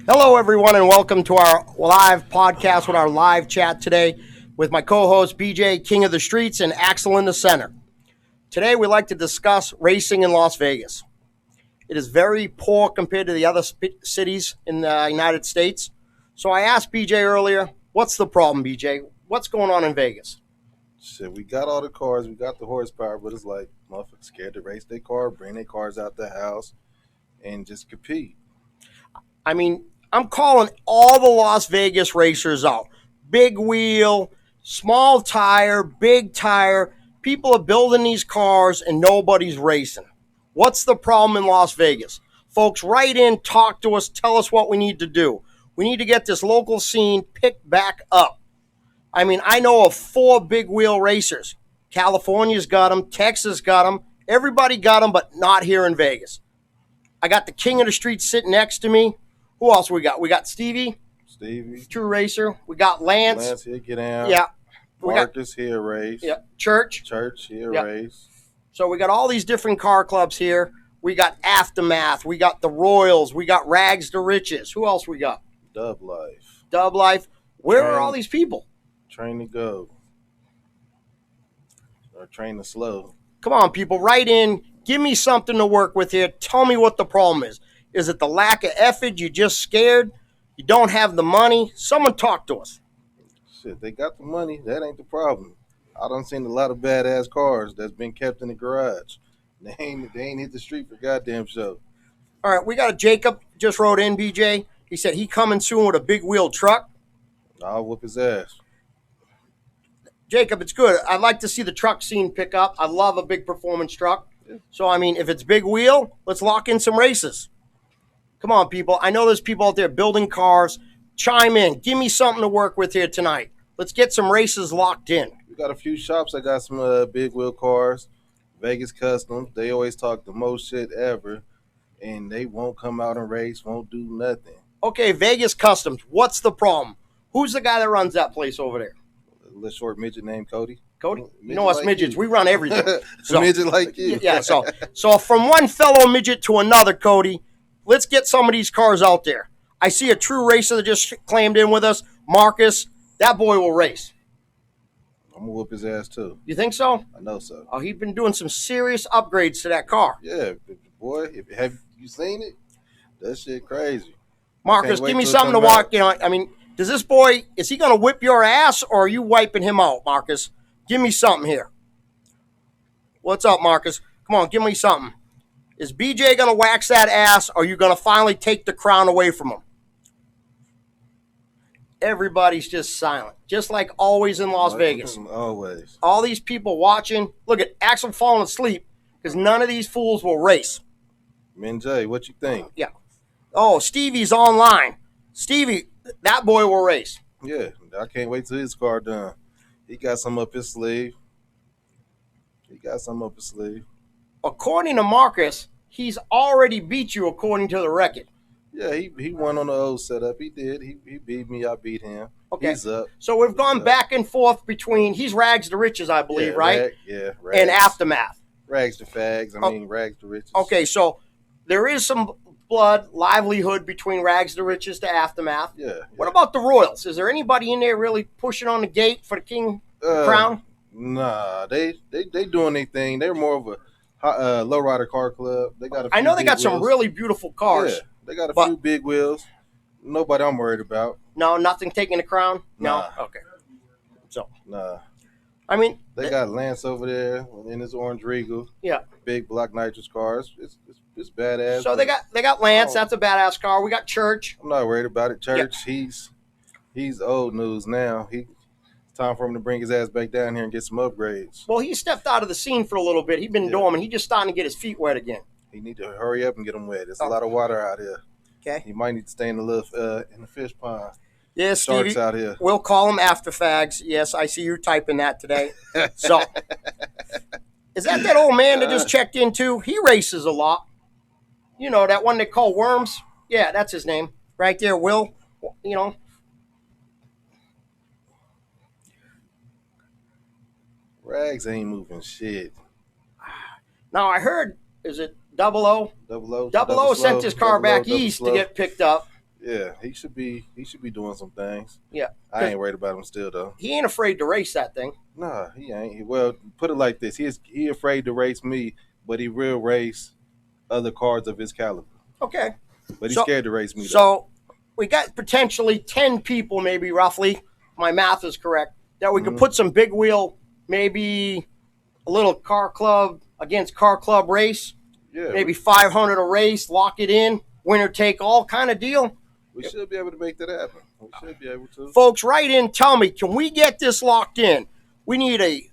Hello, everyone, and welcome to our live podcast with our live chat today with my co-host BJ, King of the Streets, and Axel in the center. Today, we like to discuss racing in Las Vegas. It is very poor compared to the other cities in the United States. So I asked BJ earlier, what's the problem, BJ? What's going on in Vegas? Shit, we got all the cars, we got the horsepower, but it's like motherfuckers scared to race their car, bring their cars out the house, and just compete. I mean, I'm calling all the Las Vegas racers out. Big wheel, small tire, big tire. People are building these cars and nobody's racing. What's the problem in Las Vegas? Folks, write in, talk to us, tell us what we need to do. We need to get this local scene picked back up. I mean, I know of 4 big wheel racers. California's got them, Texas got them, everybody got them, but not here in Vegas. I got the King of the Street sitting next to me. Who else we got? We got Stevie, true racer. We got Lance. Lance here, get down. Yeah. Marcus here, race. Yeah. Church here, yep. Race. So we got all these different car clubs here. We got Aftermath. We got the Royals. We got Rags to Riches. Who else we got? Dub Life. Dub Life. Where are all these people? Train to go. Or train to slow. Come on, people. Write in. Give me something to work with here. Tell me what the problem is. Is it the lack of effort? You just scared? You don't have the money? Someone talk to us. Shit, they got the money. That ain't the problem. I done seen a lot of badass cars that's been kept in the garage. They ain't hit the street for goddamn show. All right, we got a Jacob just wrote in, BJ. He said he coming soon with a big wheel truck. I'll whoop his ass. Jacob, it's good. I'd like to see the truck scene pick up. I love a big performance truck. So, I mean, if it's big wheel, let's lock in some races. Come on, people. I know there's people out there building cars. Chime in. Give me something to work with here tonight. Let's get some races locked in. We got a few shops that got some big wheel cars. Vegas Customs. They always talk the most shit ever. And they won't come out and race, won't do nothing. Okay, Vegas Customs. What's the problem? Who's the guy that runs that place over there? A little short midget named Cody. Cody? You know us like midgets. We run everything. So, midget like you. Yeah, so from one fellow midget to another, Cody, let's get some of these cars out there. I see a true racer that just claimed in with us, Marcus. That boy will race. I'm going to whoop his ass, too. You think so? I know so. Oh, he's been doing some serious upgrades to that car. Yeah, boy. Have you seen it? That shit crazy. Marcus, give me something to walk. You know, I mean, does this boy, is he going to whip your ass or are you wiping him out, Marcus? Give me something here. What's up, Marcus? Come on, give me something. Is BJ going to wax that ass or are you going to finally take the crown away from him? Everybody's just silent, just like always in Las Vegas. Always. All these people watching. Look at Axel falling asleep because none of these fools will race. Min J, what you think? Yeah. Oh, Stevie's online. Stevie, that boy will race. Yeah, I can't wait till his car done. He got some up his sleeve. According to Marcus, he's already beat you according to the record. Yeah, he won on the old setup. He did. He beat me. I beat him. Okay. He's up. So we've gone back and forth between, he's Rags to Riches, I believe, right? Rags. And Aftermath. Rags to fags. Rags to riches. Okay, so there is some blood, livelihood between Rags to Riches to Aftermath. Yeah. What about the Royals? Is there anybody in there really pushing on the gate for the King crown? Nah, they doing their thing. They're more of a lowrider car club. They got. I know they got some really beautiful cars. Yeah, they got a few big wheels. Nobody I'm worried about. No, nothing taking the crown. Nah. No. Okay. So. Nah. I mean, they got Lance over there in his orange Regal. Yeah. Big black nitrous cars. It's badass. So they got Lance. That's a badass car. We got Church. I'm not worried about it. Church. Yeah. He's old news now. It's time for him to bring his ass back down here and get some upgrades. Well, he stepped out of the scene for a little bit. He's been dormant. He's just starting to get his feet wet again. He need to hurry up and get them wet. There's a lot of water out here. Okay. He might need to stay in the fish pond. Yes, Sharks Stevie, out here. We'll call him after fags. Yes, I see you typing that today. So, is that old man that just checked in too? He races a lot. You know, that one they call Worms? Yeah, that's his name. Right there, Will. You know. Rags ain't moving shit. Now, I heard, is it Double O? Double O sent his car back east to get picked up. Yeah, he should be doing some things. Yeah, I ain't worried about him still though. he ain't afraid to race that thing. Nah, he ain't. Well, put it like this: he afraid to race me, but he will race other cars of his caliber. Okay. But he's So, scared to race me though. so we got potentially 10 people, maybe roughly. My math is correct. That we could put some big wheel, maybe a little car club against car club race. Yeah, Maybe 500 a race, lock it in, winner take all kind of deal. we should be able to make that happen. We should be able to. Folks, write in, tell me, can we get this locked in? We need a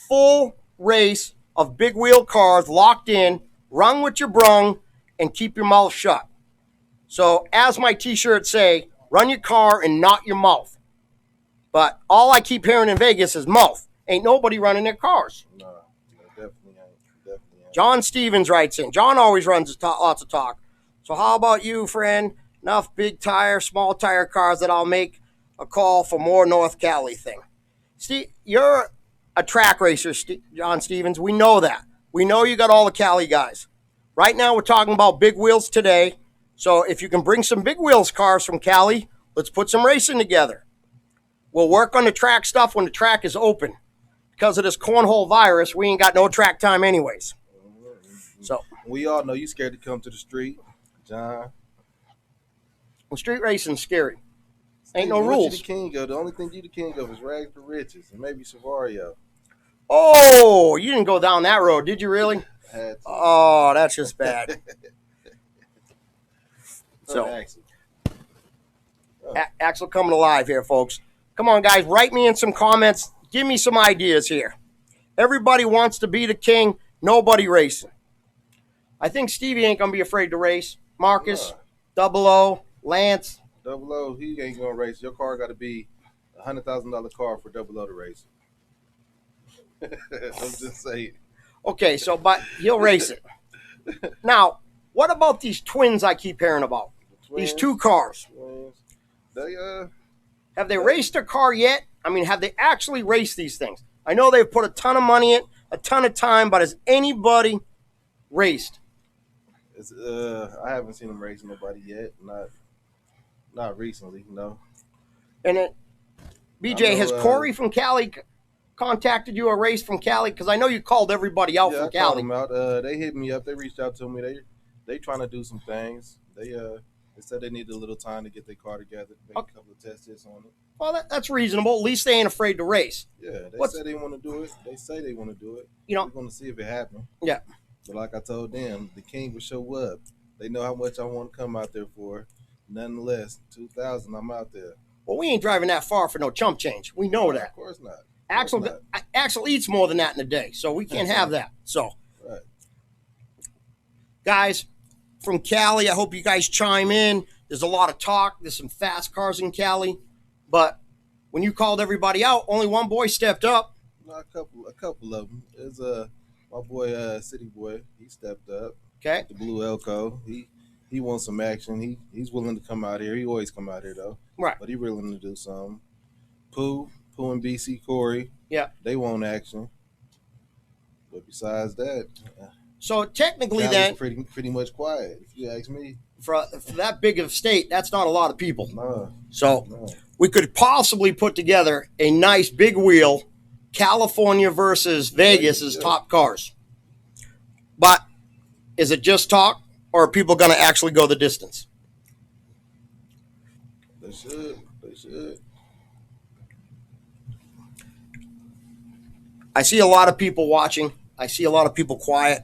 full race of big wheel cars locked in, rung with your brung, and keep your mouth shut. So, as my t-shirts say, run your car and not your mouth. But all I keep hearing in Vegas is mouth. Ain't nobody running their cars. No, definitely ain't. Definitely ain't. John Stevens writes in. John always runs lots of talk. So how about you, friend? Enough big tire, small tire cars that I'll make a call for more North Cali thing. Steve, you're a track racer, John Stevens. We know that. We know you got all the Cali guys. Right now we're talking about big wheels today. So if you can bring some big wheels cars from Cali, let's put some racing together. We'll work on the track stuff when the track is open. Because of this cornhole virus, we ain't got no track time anyways. So We all know you scared to come to the street, John. well, street racing's scary. Ain't no What rules. You the king of. The only thing you the king of is rags to riches and maybe Savario. Oh, you didn't go down that road, did you really? Had to. Oh, that's just bad. So, Axel. Axel coming alive here, folks. Come on, guys, write me in some comments. Give me some ideas here. Everybody wants to be the king. Nobody racing. I think Stevie ain't going to be afraid to race. Marcus, Double O, Lance. Double O, he ain't gonna race. Your car got to be $100,000 car for Double O to race. I'm just saying. Okay, so but he'll race it. Now, what about these twins I keep hearing about? These two cars. Twins. They Have they raced a car yet? I mean, have they actually raced these things? I know they've put a ton of money in, a ton of time, but has anybody raced? I haven't seen them race nobody yet. Not recently, no. And BJ, know, has Corey from Cali contacted you a race from Cali? Because I know you called everybody out Yeah, from I called Cali. them out. They hit me up. They reached out to me. They trying to do some things. They said they needed a little time to get their car together, make a couple of test hits on it. Well, that's reasonable. At least they ain't afraid to race. Yeah, they said they want to do it. They say they want to do it. You know, we're going to see if it happens. Yeah. But like I told them, the king will show up. They know how much I want to come out there for. Nonetheless, 2,000, I'm out there. Well, we ain't driving that far for no chump change. We know that. Of course not. Axel eats more than that in a day, so we can't have that. So, right. Guys from Cali, I hope you guys chime in. There's a lot of talk. There's some fast cars in Cali, but when you called everybody out, only one boy stepped up. No, a couple of them. There's my boy City Boy. He stepped up. Okay. The Blue Elko. He wants some action. He's willing to come out here. He always come out here though. Right. But he willing to do something. Pooh and BC Corey. Yeah. They want action. But besides that, so technically, Cali's then pretty much quiet. If you ask me, for that big of a state, that's not a lot of people. No. So we could possibly put together a nice big wheel, California versus Vegas as top cars. But is it just talk, or are people going to actually go the distance? They should. I see a lot of people watching. I see a lot of people quiet.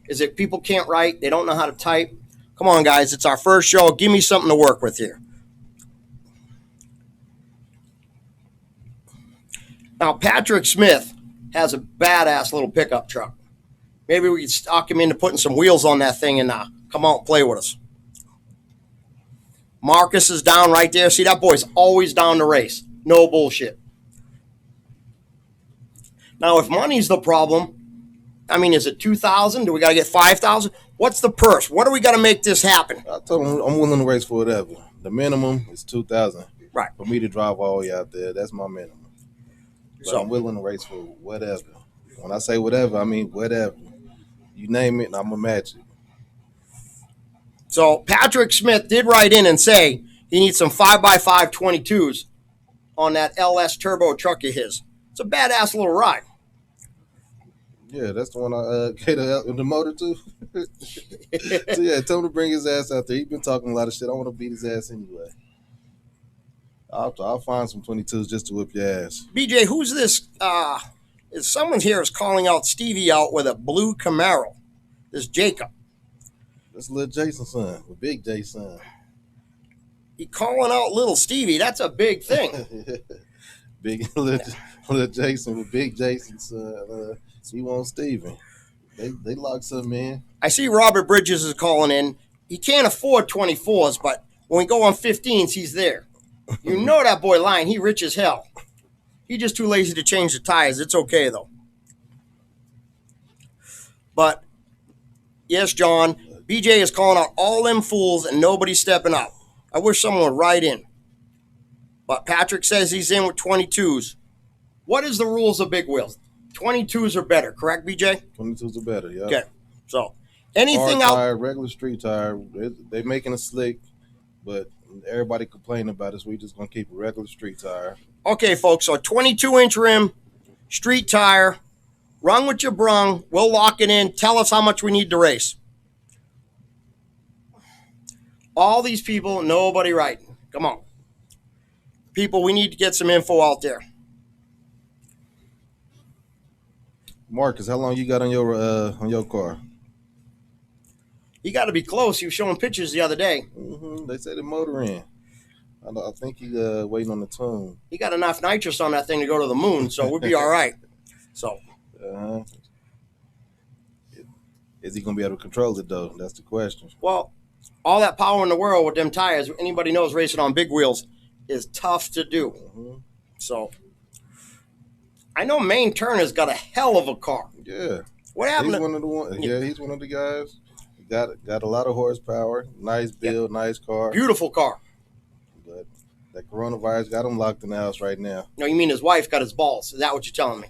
Is it people can't write? They don't know how to type? Come on, guys. It's our first show. Give me something to work with here. Now, Patrick Smith has a badass little pickup truck. Maybe we could stock him into putting some wheels on that thing and come out and play with us. Marcus is down right there. See, that boy's always down to race. No bullshit. Now, if money's the problem, I mean, is it 2,000? Do we got to get 5,000? What's the purse? What do we got to make this happen? I told him I'm willing to race for whatever. The minimum is 2,000. Right. For me to drive all the way out there, that's my minimum. But So I'm willing to race for whatever. When I say whatever, I mean whatever. You name it, and I'm gonna match it. So Patrick Smith did write in and say he needs some 5x5 22s on that LS turbo truck of his. It's a badass little ride. Yeah, that's the one I gave the motor to. So yeah, tell him to bring his ass out there. He's been talking a lot of shit. I want to beat his ass anyway. I'll find some 22s just to whip your ass. BJ, who's this? Is someone here is calling out Stevie out with a blue Camaro? This Jacob. That's little Jason's son, the big Jason. He calling out little Stevie. That's a big thing. Big little Jason with big Jason's son. He wants Steven. They locked something in. I see Robert Bridges is calling in. He can't afford 24s, but when we go on 15s, he's there. You know that boy lying. He rich as hell. He just too lazy to change the tires. It's okay, though. But, yes, John, BJ is calling out all them fools and nobody's stepping up. I wish someone would write in. But Patrick says he's in with 22s. What is the rules of big wheels? 22s are better, correct, BJ? 22s are better, yeah. Okay. So, anything Hard out... tire, regular street tire, they making a slick, but everybody complaining about it, so we just going to keep a regular street tire. Okay, folks, so 22-inch rim, street tire, run with your brung. We'll lock it in. Tell us how much we need to race. All these people, nobody writing. Come on. People, we need to get some info out there. Marcus, how long you got on your car? You got to be close. He was showing pictures the other day. Mm-hmm. They said the motor in. I think he's waiting on the tune. He got enough nitrous on that thing to go to the moon, so we'll be all right. So, is he going to be able to control it, though? That's the question. well, all that power in the world with them tires, anybody knows racing on big wheels is tough to do. Mm-hmm. So, I know Maine Turner's got a hell of a car. Yeah. What happened? He's one of the ones. Yeah, he's one of the guys. He got a lot of horsepower. Nice build, nice car. Beautiful car. But that coronavirus got him locked in the house right now. No, you mean his wife got his balls. Is that what you're telling me?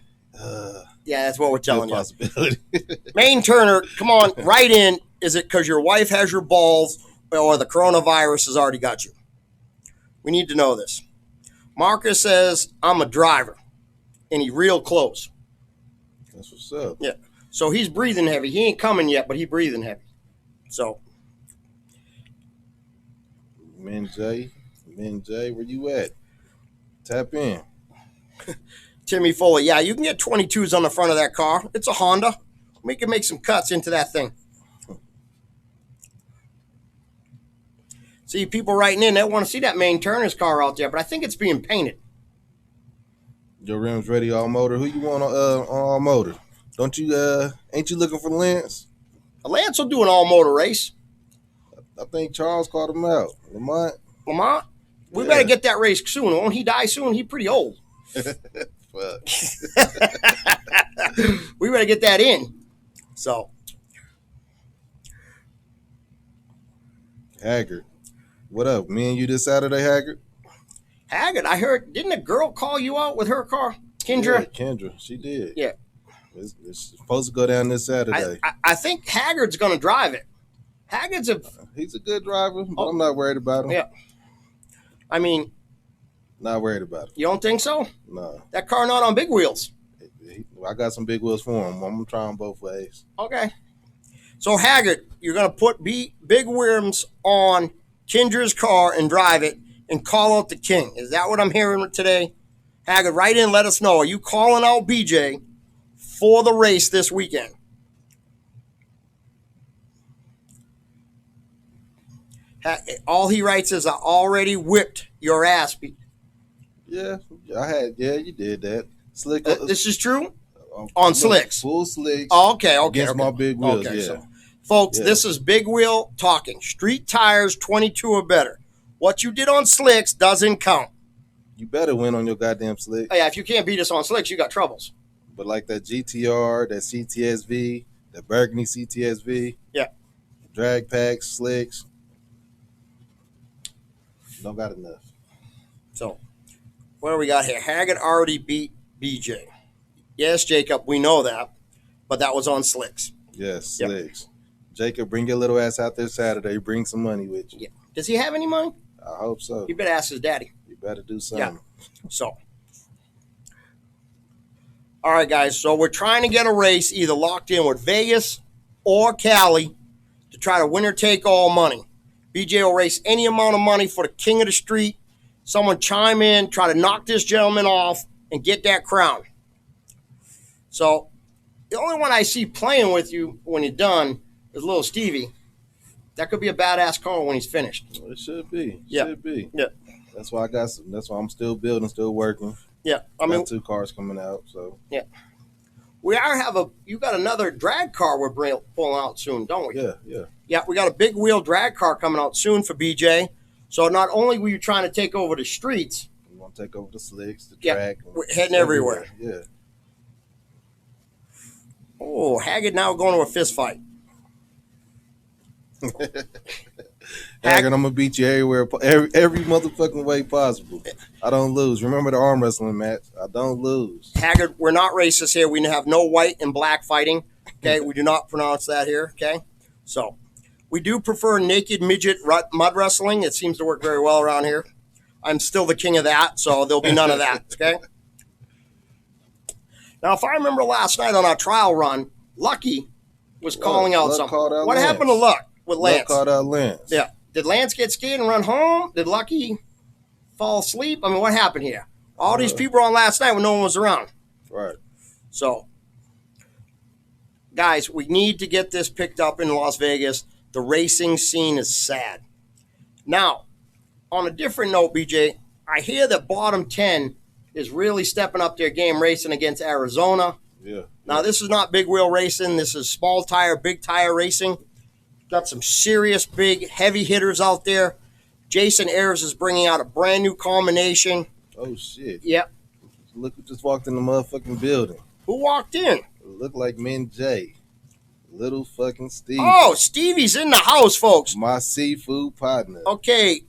Yeah, that's what we're telling you. Possibility. Maine Turner, come on, right in. Is it because your wife has your balls or the coronavirus has already got you? We need to know this. Marcus says, I'm a driver, and he's real close. That's what's up. Yeah. So he's breathing heavy. He ain't coming yet, but he's breathing heavy. So. Min J, where you at? Tap in. Timmy Foley, yeah, you can get 22s on the front of that car. It's a Honda. We can make some cuts into that thing. See, people writing in, they want to see that Maine Turner's car out there, but I think it's being painted. Your rims ready, all motor. Who you want on all motor? Don't you ain't you looking for Lance? Lance will do an all-motor race. I think Charles called him out. Lamont? We better get that race soon. Won't he die soon? He's pretty old. Fuck. We better get that in. So. Haggard. What up? Me and you this Saturday, Haggard? Haggard, I heard, didn't a girl call you out with her car? Kendra? Yeah, Kendra. She did. Yeah. It's supposed to go down this Saturday. I think Haggard's going to drive it. Haggard's he's a good driver, but I'm not worried about him. Yeah. I mean. Not worried about him. You don't think so? No. That car not on big wheels. I got some big wheels for him. I'm going to try them both ways. Okay. So, Haggard, you're going to put big rims on Kendra's car and drive it and call out the king. Is that what I'm hearing today? Haggard, write in, let us know. Are you calling out BJ for the race this weekend? All he writes is, I already whipped your ass. Yeah, you did that. Slick. This is true? On slicks. Full slicks. Oh, okay. Against my big wheels, okay, yeah. So, folks, this is Big Wheel talking. Street tires, 22 or better. What you did on slicks doesn't count. You better win on your goddamn slick. Oh, yeah, if you can't beat us on slicks, you got troubles. But like that GTR, that CTSV, that Burgundy CTSV. Yeah. Drag packs, slicks. Don't got enough. So, what do we got here? Haggard already beat BJ. Yes, Jacob, we know that. But that was on slicks. Yes, slicks. Jacob, bring your little ass out there Saturday. Bring some money with you. Yeah. Does he have any money? I hope so. You better ask his daddy. You better do something. Yeah. So, all right, guys. So we're trying to get a race either locked in with Vegas or Cali to try to winner take all money. BJ will race any amount of money for the king of the street. Someone chime in, try to knock this gentleman off, and get that crown. So, the only one I see playing with you when you're done is little Stevie. That could be a badass car when he's finished. Well, it should be. Yeah. Should be. Yeah. That's why I got some. That's why I'm still building, still working. Yeah. I mean, got 2 cars coming out. So yeah. You got another drag car we're pulling out soon, don't we? yeah, yeah. Yeah, we got a big wheel drag car coming out soon for BJ. So not only were you trying to take over the streets, We want to take over the slicks, the Yeah, track. we're heading everywhere. Yeah. oh, Haggard now going to a fist fight. Haggard, I'm gonna beat you everywhere, every motherfucking way possible. I don't lose. Remember the arm wrestling match? I don't lose. Haggard, we're not racist here. We have no white and black fighting. Okay, we do not pronounce that here. Okay, so we do prefer naked midget mud wrestling. It seems to work very well around here. I'm still the king of that, so there'll be none of that. Okay. Now, if I remember last night on our trial run, Lucky was calling out Luck something. called out What Lance. happened to Luck with Lance? Luck called out Lance. Yeah. Did Lance get scared and run home? Did Lucky fall asleep? I mean, what happened here? All these people were on last night when no one was around. Right. So, guys, we need to get this picked up in Las Vegas. The racing scene is sad. Now, on a different note, BJ, I hear that Bottom 10 is really stepping up their game racing against Arizona. Yeah. Now, this is not big wheel racing. This is small tire, big tire racing. Got some serious, big, heavy hitters out there. Jason Ayers is bringing out a brand new combination. Oh shit. Yep. Look who just walked in the motherfucking building. Who walked in? It looked like Min J. Little fucking Steve. Oh, Stevie's in the house, folks. My seafood partner. Okay,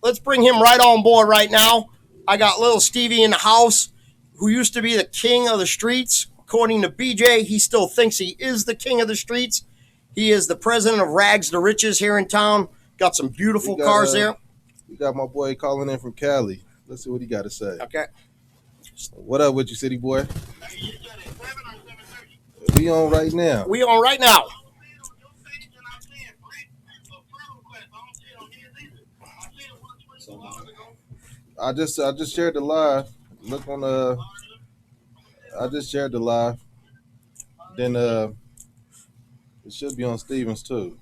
let's bring him right on board right now. I got little Stevie in the house, who used to be the king of the streets. According to BJ, he still thinks he is the king of the streets. He is the president of Rags to Riches here in town. Got some beautiful cars there. We got my boy calling in from Cali. Let's see what he got to say. Okay. What up with you, city boy? We on right now. We on right now. I just shared the live. Look on I just shared the live. Then it should be on Stevens too.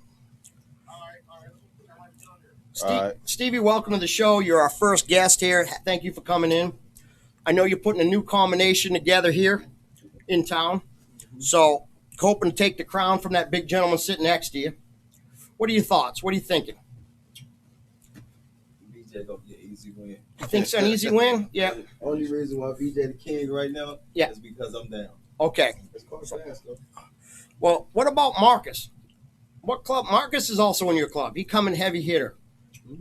All right. Stevie, welcome to the show. You're our first guest here. Thank you for coming in. I know you're putting a new combination together here in town. So, hoping to take the crown from that big gentleman sitting next to you. What are your thoughts? What are you thinking? BJ gonna be an easy win. You think it's an easy win? Yeah. Only reason why BJ the king right now is because I'm down. Okay. It's called fast though. Well, what about Marcus? What club? Marcus is also in your club. He coming heavy hitter.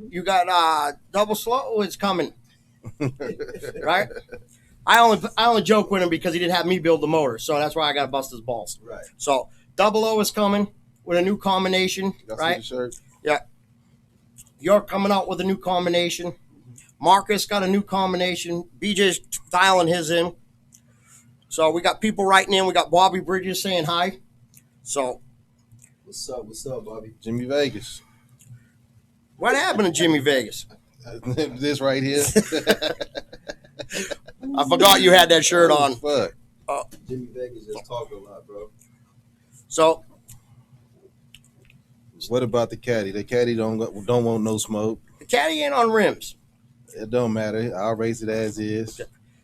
You got Double Slow is coming, right? I only joke with him because he didn't have me build the motor, so that's why I got to bust his balls. Right. So Double O is coming with a new combination, Y'all see right? the shirt? Yeah. You're coming out with a new combination. Marcus got a new combination. BJ's dialing his in. So we got people writing in. We got Bobby Bridges saying hi. So What's up, Bobby? Jimmy Vegas. what happened to Jimmy Vegas? This right here. I forgot you had that shirt on. Fuck. Jimmy Vegas just talk a lot, bro. So What about the caddy? The caddy don't want no smoke. the caddy ain't on rims. It don't matter. I'll race it as is.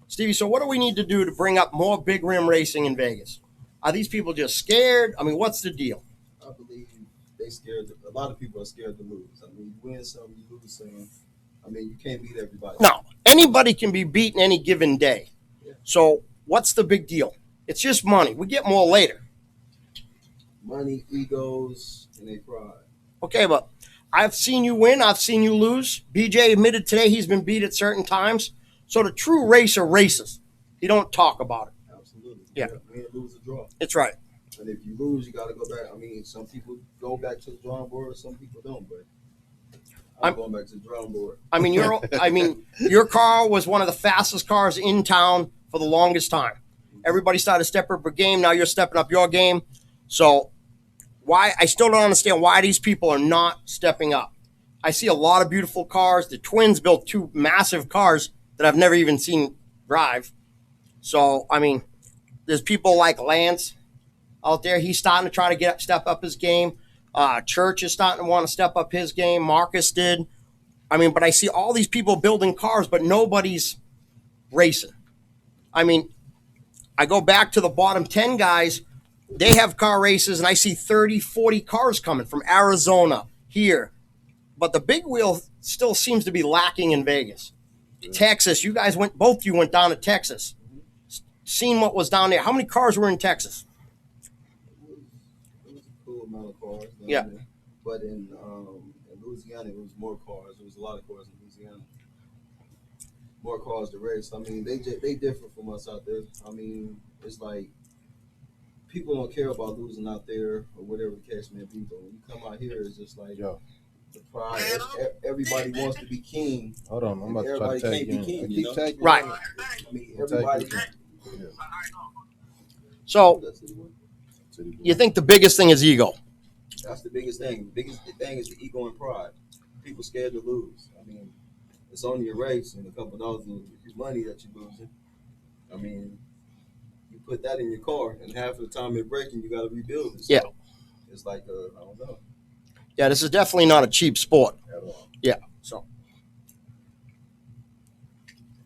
Stevie, so what do we need to do to bring up more big rim racing in Vegas? Are these people just scared? I mean, what's the deal? I believe they scared. A lot of people are scared to lose. I mean, you win some, you lose some. I mean, you can't beat everybody. No, anybody can be beaten any given day. So what's the big deal? It's just money. We get more later. Money, egos, and they pride. Okay, but I've seen you win. I've seen you lose. BJ admitted today he's been beat at certain times. So the true racer races. He don't talk about it. Absolutely. Yeah. Win, lose, or draw. It's right. And if you lose, you got to go back. I mean, some people go back to the drawing board, some people don't. But I'm going back to the drawing board. I mean, your car was one of the fastest cars in town for the longest time. Everybody started to step up their game. Now you're stepping up your game. So why? I still don't understand why these people are not stepping up. I see a lot of beautiful cars. The twins built 2 massive cars that I've never even seen drive. So, I mean, there's people like Lance out there. He's starting to try to step up his game. Church is starting to want to step up his game. Marcus did. I mean, but I see all these people building cars, but nobody's racing. I mean, I go back to the bottom 10 guys. They have car races, and I see 30, 40 cars coming from Arizona here. But the big wheel still seems to be lacking in Vegas. Texas, you guys both of you went down to Texas. Seen what was down there. How many cars were in Texas? It was a cool amount of cars. Yeah. There. But in Louisiana, it was more cars. There was a lot of cars in Louisiana. More cars to race. I mean, they differ from us out there. I mean, it's like people don't care about losing out there or whatever the case may be. But when you come out here, it's just like the pride. Everybody wants to be king. Hold on, I'm about to try to tag you in. King, Keep tagging. Right. I mean, everybody. So, you think the biggest thing is ego? That's the biggest thing. The biggest thing is the ego and pride. People scared to lose. I mean, it's only a race and a couple of dollars of money that you're losing. I mean, you put that in your car, and half of the time it's breaking, you got to rebuild it. So Yeah. It's like, I don't know. Yeah, this is definitely not a cheap sport. At all. Yeah. So,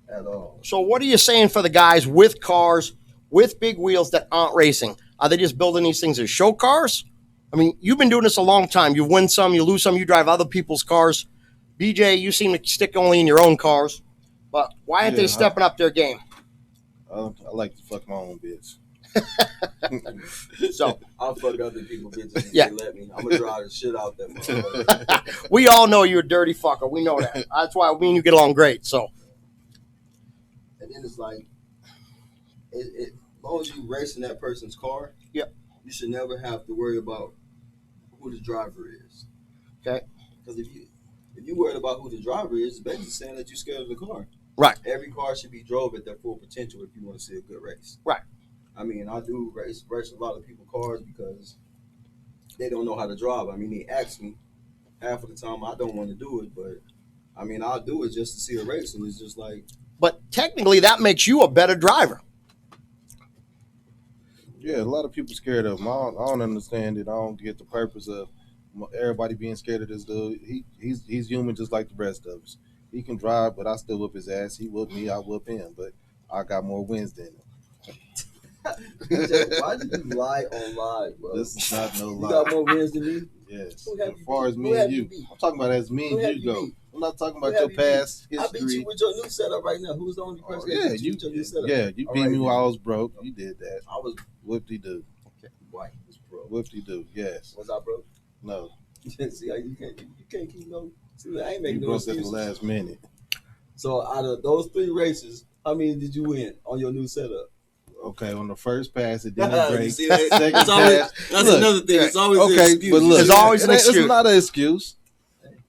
At all. So what are you saying for the guys with cars, with big wheels that aren't racing? Are they just building these things as show cars? I mean, you've been doing this a long time. You win some, you lose some, you drive other people's cars. BJ, you seem to stick only in your own cars. But why aren't they stepping up their game? I like to fuck my own bitch. So I'll fuck other people bitches if Yeah. they let me. I'm going to drive the shit out that motherfucker. we all know you're a dirty fucker. We know that. That's why me and you get along great. So And then it's like, as long as you racing that person's car, Yep. you should never have to worry about who the driver is. Okay. Because if you worried about who the driver is, it's basically saying that you're scared of the car. Right. Every car should be drove at their full potential if you want to see a good race. Right. I mean, I do race a lot of people's cars because they don't know how to drive. I mean, they ask me. Half of the time, I don't want to do it, but I mean, I'll do it just to see a race, and it's just like. but technically that makes you a better driver. Yeah, a lot of people scared of him. I don't understand it. I don't get the purpose of everybody being scared of this dude. He's human just like the rest of us. He can drive, but I still whoop his ass. He whooped me, I whoop him, but I got more wins than him. Why did you lie on live, bro? This is not no You lie. got more wins than me? Yes. Who have As you far beat? as me Who have and you you, beat? I'm talking about as me Who and have you you go. beat? I'm not talking Who about have your you past I beat history. you with your new setup right now. Who's the only person Yeah, that beat you with your new setup? you All beat right, me then. while I was broke. You did that. I was Whoop-de-doo. white. Was broke. Whoop-de-doo. Yes. Was I broke? No. See, you can't keep no. See, I ain't You making no broke at the excuses. last minute. So out of those 3 races, how many did you win on your new setup? Okay, on the first pass, it didn't You break. see that? Second That's always, pass. that's Look, another thing. It's always an Okay, excuse. but look, There's always an it's excuse. not an excuse.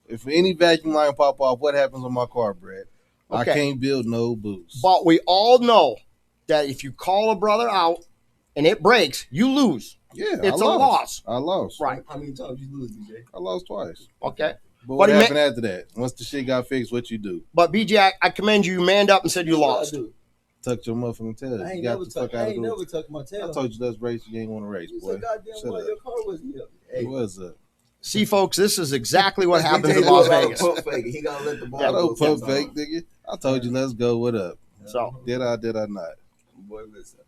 If any vacuum line pop off, what happens on my car, Brad? I Okay. can't build no boost. But we all know that if you call a brother out and it breaks, you lose. Yeah, It's I a loss. I lost. Right. How many times you lose, DJ? I lost twice. Okay. But what But he happened after that? Once the shit got fixed, what you do? But BJ, I commend you. You manned up and said you lost. I do. Tucked your motherfucking tail. I You ain't got never the fuck tucked. I out of ain't the never tucked my tail. I told you let's race. You ain't want to race, You boy. said, goddamn, Shut why up. your car wasn't up? Hey, It was up. See, folks, this is exactly what happens DJ in do Las a lot of Vegas. pump faking. He gotta let the ball Yeah, I go don't pump sometimes. fake, nigga. I told you let's go. What up? So Did I not? Boy, listen.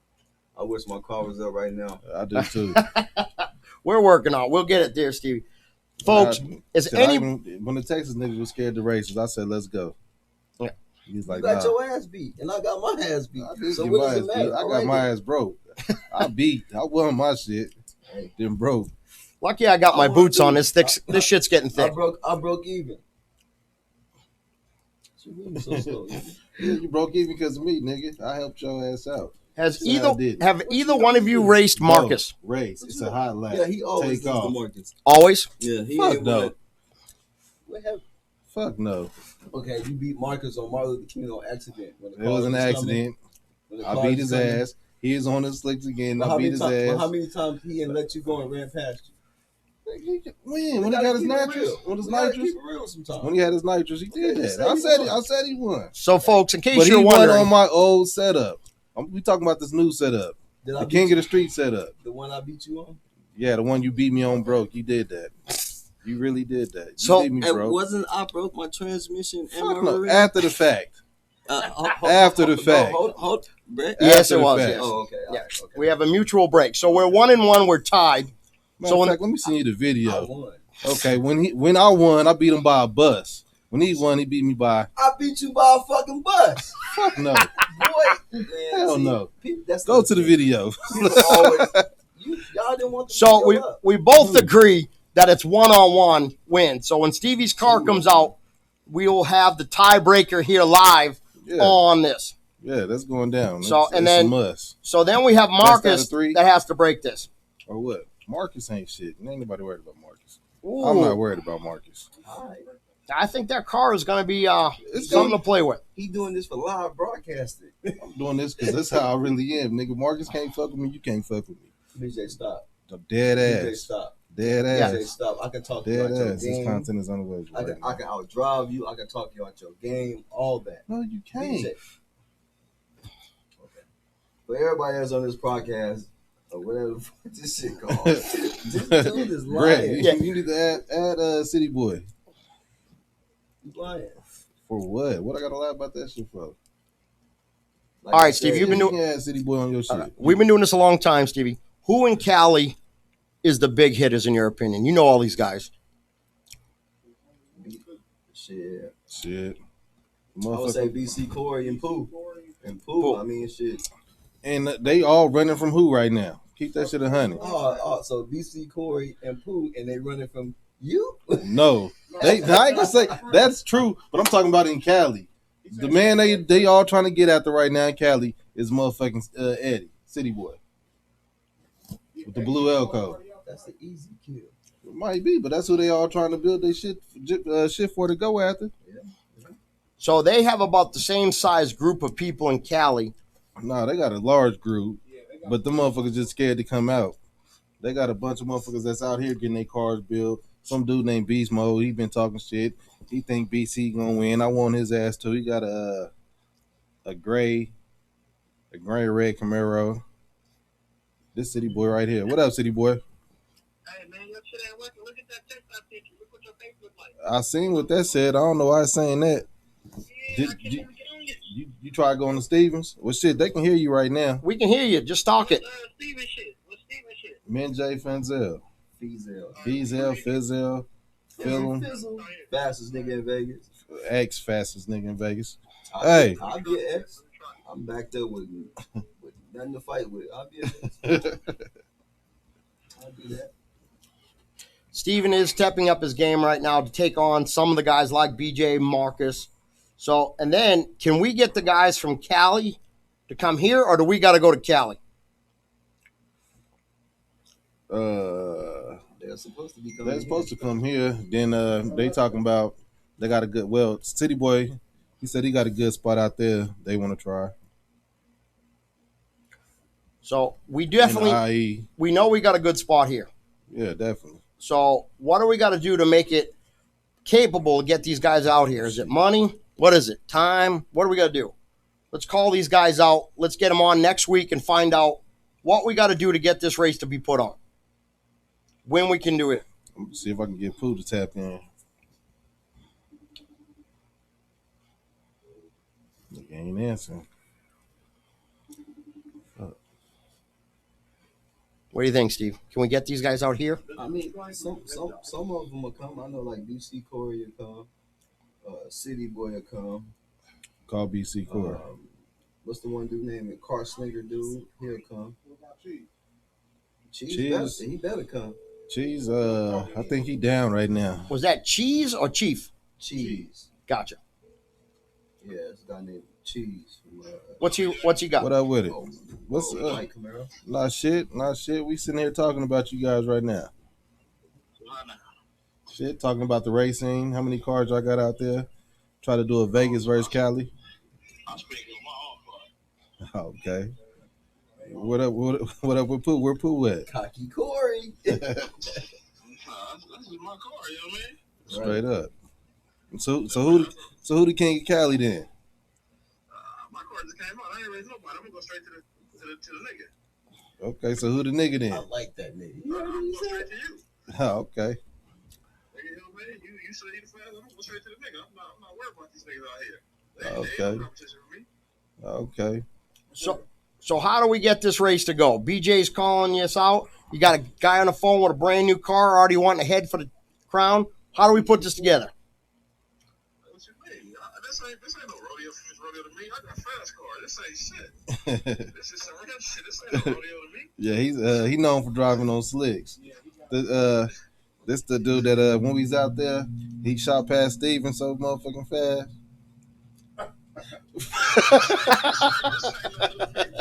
I wish my car was up right now. I do too. we're working on it. We'll get it there, Stevie. Folks, is Shit, any when the Texas niggas was scared to races, I said let's go. Yeah. He was You like, got nah. your ass beat, and I got my ass beat. I did So get what my does ass it beat. matter? I All got right, my then. ass broke. I won my shit. Then broke. lucky I got my I wanna boots do- on. This shit's getting I thick. broke even. So you moving so slow. Yeah, you broke even because of me, nigga. I helped your ass out. Has Say I didn't. have either one of you raced Marcus? No, race. It's a hot lap. Yeah, he always Take does the off. Marcus. Always. Yeah, he Fuck ain't no. win. What happened? Fuck no. Okay, you beat Marcus on Martin Luther King on accident. It was an accident. I beat his ass. He is on his slicks again. I beat his ass. How many times he didn't let you go and ran past you? When he got his nitrous, when he had his nitrous, he did that. I said he won. So, folks, in case But you're he won wondering, on my old setup. We talking about this new setup, Did the I King beat of the Street setup. the one I beat you on? Yeah, the one you beat me on broke. You did that. You really did that. You So- beat me And broke. wasn't I broke my transmission and Fuck my no. rear? After the fact. After the fact. Hold, Brett. Yes, After it the was, fact. yes. Oh, okay. Yeah. Right, okay. we have a mutual break. So we're 1-1. We're tied. Matter So of when- fact, let me send you the I video. won. Okay, when I won, I beat him by a bus. When he won, he beat me by I beat you by a fucking bus. fuck no. Boy, man, Hell see, no. That's Go not to the fair. video. You always, y'all didn't want the So video up. we both agree that it's 1-on-1 win. So when Stevie's car comes out, we will have the tiebreaker here live Yeah, on this. yeah, that's going down. So, It's and a then- must. So then we have Best out Marcus of three? that has to break this. Or what? Marcus ain't shit. Ain't nobody worried about Marcus. Ooh, I'm not worried about Marcus. All right. I think that car is going to be It's something gonna- to play with. He doing this for live broadcasting. I'm doing this because that's how I really am, nigga. Marcus can't fuck with me. You can't fuck with me. BJ, stop. I'm dead BJ, ass. stop. Dead BJ, ass. stop. I can talk to you Dead out your ass. This game. content is unavailable. I Right can now. outdrive you. I can talk you out your game. All that. No, you can't. BJ. Okay. For everybody that's on this podcast or whatever the fuck this shit called, this dude is Brett, lying. you need to add City Boy. He's lying. For what? What I gotta lie about that shit for? Like All right, I Steve, said, you've been You doing. can add City Boy on your shit. We've been doing this a long time, Stevie. Who in Cali is the big hitters in your opinion? You know all these guys. Shit. Shit. I would say Motherfucker. BC Corey and Pooh. And Pooh, I mean, shit. And they all running from who right now? Keep that shit 100. So BC Corey and Pooh, and they running from you? No. I ain't gonna say that's true, but I'm talking about in Cali. The man they all trying to get after right now in Cali is motherfucking Eddie, City Boy. With the blue L code. That's an easy kill. It might be, but that's who they all trying to build their shit for to go after. So they have about the same size group of people in Cali. Nah, they got a large group, but the motherfuckers just scared to come out. They got a bunch of motherfuckers that's out here getting their cars built. Some dude named Beast Mode, he been talking shit. He think BC gonna win. I want his ass too. He got a gray red Camaro. This City Boy right here. What up, City Boy? Hey man, your shit ain't working. Look at that text I sent you. Look what your face look like. I seen what that said. I don't know why it's saying that. Yeah, Did- I can't even get on you. You try going to Stevens? Well, shit, they can hear you right now. We can hear you. Just talk it. Steven shit. What's Steven shit? Min J Fenzel, Fizel. Fizel, Philem, Fizzle. Fastest nigga in Vegas. X fastest nigga in Vegas. Hey. I'll be an X. I'm backed up with nothing to fight with. I'll be an X. I'll do that. Steven is stepping up his game right now to take on some of the guys like BJ, Marcus. So, and then can we get the guys from Cali to come here, or do we got to go to Cali? They're supposed to be coming. They're supposed to come here. Then they talking about they got a good. Well, City Boy, he said he got a good spot out there. They want to try. So we In definitely, the IE. we know we got a good spot here. Yeah, definitely. So what do we got to do to make it capable to get these guys out here? Is it money? What is it? Time? What do we got to do? Let's call these guys out. Let's get them on next week and find out what we got to do to get this race to be put on. When we can do it. I'm gonna see if I can get Pooh to tap in. He ain't answering. What do you think, Steve? Can we get these guys out here? I mean, some of them will come. I know, like BC Corey will come. City Boy will come. Call BC Core. What's the one dude named it? Car Slinger dude. He'll come. Cheese. Cheese. He better come. Cheese, I think he down right now. Was that Cheese or Chief? Cheese. Gotcha. Yeah, it's a guy named Cheese. What you got? What up with it? Oh, What's Mike Camaro. Not shit. We sitting here talking about you guys right now. Shit, talking about the racing. How many cars I got out there? Try to do a Vegas versus Cali. I'm speaking on my own part. Okay. What up? What up with Pooh? Where Pooh at? Cocky Corey. This is my car, you know what I mean? Straight up. So who the king of Cali then? My car just came out. I ain't raising nobody. I'm gonna go straight to the nigga. Okay, so who the nigga then? I like that nigga. You I'm heard what gonna he go said? straight to you. Oh, okay. Nigga, you know what I mean? You say you the fast. I'm gonna go straight to the nigga. I'm not worried about these niggas out here. They ain't no competition with me. Okay. So how do we get this race to go? BJ's calling us out. You got a guy on the phone with a brand new car already wanting to head for the crown. How do we put this together? What you mean? This ain't no rodeo to me. I got a fast car. This ain't shit. This is some real shit. This ain't no rodeo to me. Yeah, he known for driving on slicks. This the dude that when we was out there, he shot past Steven so motherfucking fast.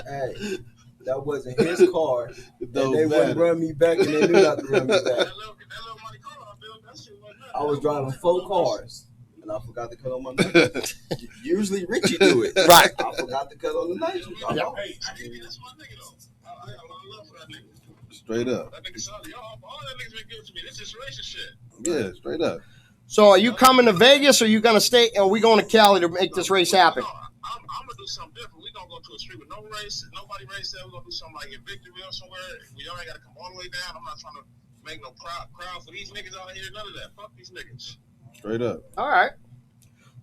Hey, that wasn't his car. It And don't they wouldn't matter. run me back, and they knew not to run me back. That little money car I built, that shit wasn't nothing. I was driving 4 cars, and I forgot to cut on my nitrous. Usually Richie do it. Right. I forgot to cut on the nitrous. Yep. Hey, that's my nigga though. I got a lot of love for that nigga. Straight up. That nigga solid. All that nigga's been good to me. This is racing shit. Yeah, straight up. So are you coming to Vegas or are you going to stay? Or are we going to Cali to make this race happen? No, I'm gonna do something different. We gonna go to a street with no race, nobody race there. We're gonna do something like in Victorville somewhere. Y'all ain't gotta come all the way down. I'm not trying to make no crowd for these niggas out here. None of that. Fuck these niggas. Straight up. All right.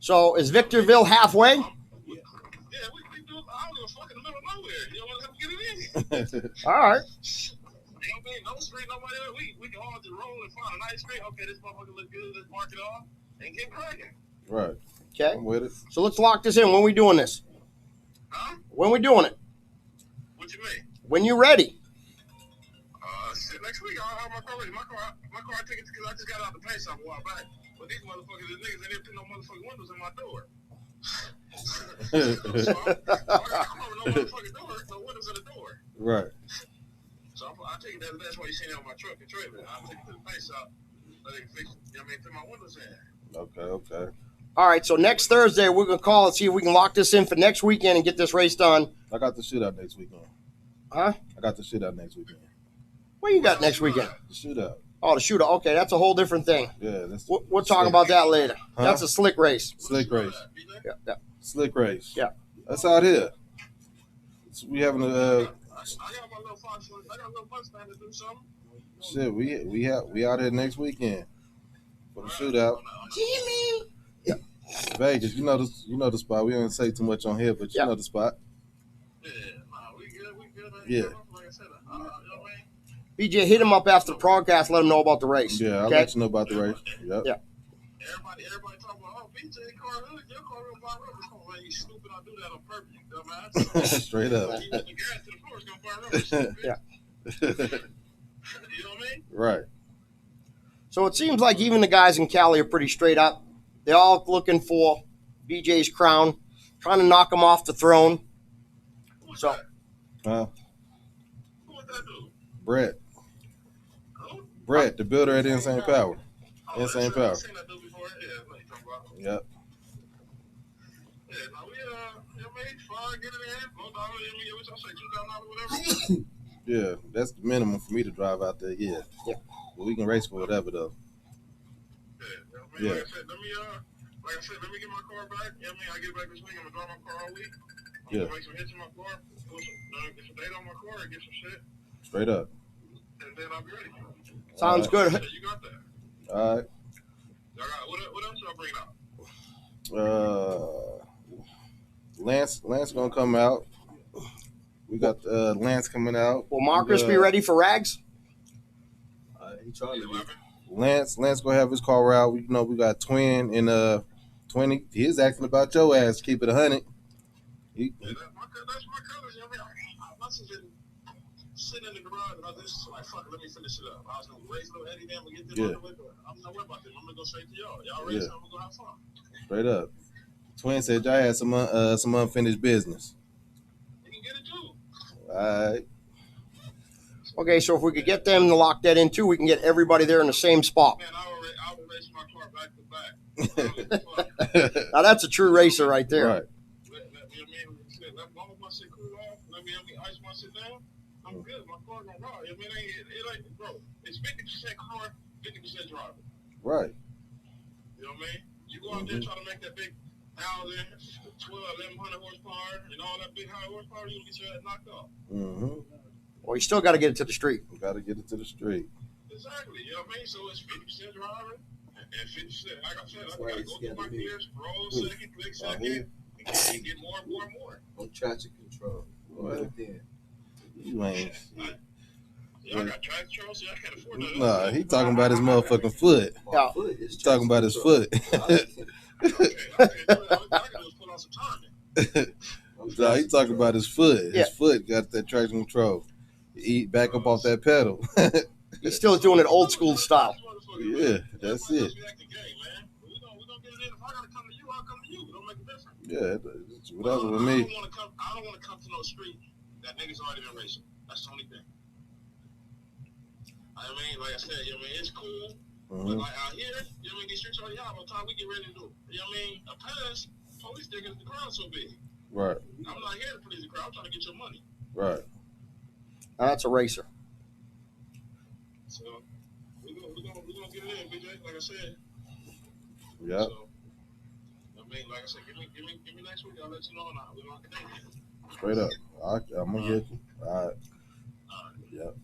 So is Victorville halfway? Yeah, we do. I don't give a fuck in the middle of nowhere. You know what? Let me get it in. All right. You know what I mean? No street, nobody there. We can all just roll and find a nice street. Okay, this motherfucker look good. Let's mark it off and get cracking. Right. Okay. I'm with it. So let's lock this in. When we doing this? Huh? When we doing it? What you mean? When you ready? Shit, next week I'll have my car ready. My car tickets because I just got out the paint shop a while back. But these motherfuckers, the niggas ain't even put no motherfucking windows in my door. So I got a car with no motherfucking door, no windows in the door. Right. So I take it that's why you see it on my truck and trailer. I take it to the paint shop, let it fix, you know what I mean, put my windows in. Okay. All right. So next Thursday we're gonna call and see if we can lock this in for next weekend and get this race done. I got the shootout next weekend. Huh? I got the shootout next weekend. What you got next weekend? The shootout. Oh, the shooter. Okay, that's a whole different thing. Yeah, that's We'll talk about that later. Huh? That's a slick race. Slick race. Yeah. Slick race. Yeah. That's out here. So we having a I got my little fox, I got a little Mustang to do something. shit. We out here next weekend for the shootout. Jimmy. Vegas, you know the spot. We don't say too much on here, but you Yeah. know the spot. Yeah, we good. Yeah. Like I said, you know what I mean? BJ, hit him up after the broadcast. Let him know about the race. Yeah, I'll Okay. let you know about the race. Yep. Yeah. Everybody talking about, oh, BJ car hood, your car real by rubber. Come on, man, you stupid. I do that on purpose, you dumbass. Straight up. You put the gas to the floor, it's gonna burn rubber, stupid. Yeah. You know what I mean? Right. So it seems like even the guys in Cali are pretty straight up. They're all looking for BJ's crown, trying to knock him off the throne. Who's So- that? Huh? Who would that do? Brett. Who? Brett, the builder at Insane Power. Oh, Insane I've Power. seen that dude before. Yeah, what you talking about? Yep. Yeah, no, we, you know what I mean? Fine, get it in. $1, what y'all say, $2,000, whatever. Yeah, that's the minimum for me to drive out there. Yeah. Yeah. But we can race for whatever though. Yeah, you know what I mean? Yeah. Like I said, let me get my car back. You know what I mean? I get back this week. I'm gonna drive my car all week. I'm Yeah. gonna make some hits in my car, get some data on my car, and get some shit, Straight up. and then I'll be ready. Sounds good. Yeah, you got that. All right. Y'all got what else y'all bring out? Lance gonna come out. We got Lance coming out. Will Marcus be ready for rags? He trying to be. Lance gonna have his car out. We got Twin and 20. He's asking about your ass. Keep it 100. Yeah, that's my colors. You know what I mean? I must have been sitting in the garage, and I was just like, fuck it, let me finish it up. I was gonna raise a little Eddie, then we get this Yeah. on the way, but I'm not worried about this. I'm gonna go straight to y'all. Y'all race, Yeah. I'm gonna go have fun. Straight up. Twin said y'all had some unfinished business. You can get it too. All right. Okay, so if we could get them to lock that in too, we can get everybody there in the same spot. Man, I would race my car back to back. I don't give a fuck. Now that's a true racer right there. Right. Let my shit cool off. Let me ice my shit down. I'm good. My car gonna ride. I mean, it ain't, bro. It's 50% car, 50% driver. Right. You know what I mean? You go out there trying to make that big 1,000, 1,100 horsepower and all that big high horsepower, you'll get your ass knocked off. Mm-hmm. Well, you still got to get it to the street. We got to get it to the street. Exactly. You know what I mean? So it's 50% driving and 50%. Like I said, I why gotta it's go through my gotta be- gears, roll second, click second, and get more and more and more. On traction control. Well, Then. You ain't. Y'all got track control, so y'all can't afford that. Nah, he talking about his motherfucking foot. Yeah. He's talking about his foot. Okay. All I can do is put on some timing. Nah, he talking about his foot. Yeah. His foot got that traction control. He back up off that pedal. He's still doing it old school style. Yeah, that's it. We gonna get it in. If I gotta come to you, I'll come to you. It don't make a difference. Yeah, it's whatever with me. I don't want to come to no street that niggas already been racing. That's the only thing. I mean, like I said, you know what I mean, it's cool. But like out here, you know what I mean, these streets already out by the time we get ready to do it. You know what I mean? A pass, police digging the crowd so big. Right, I'm not here to police the crowd. I'm trying to get your money. right. Now that's a racer. So we gonna get it in, BJ. Like I said. Yeah. So, I mean, like I said, give me next week. I'll let you know. And we lock it in. Straight up. I'm gonna get you. All right. Yep.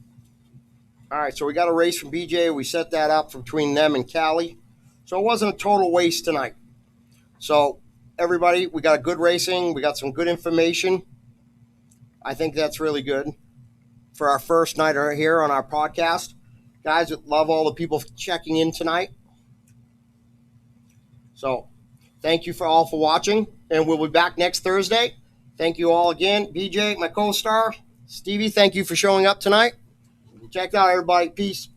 All right, so we got a race from BJ. We set that up between them and Cali. So it wasn't a total waste tonight. So everybody, we got a good racing. We got some good information. I think that's really good for our first night here on our podcast. Guys, love all the people checking in tonight. So thank you for all for watching, and we'll be back next Thursday. Thank you all again. BJ, my co-star. Stevie, thank you for showing up tonight. Check it out, everybody. Peace.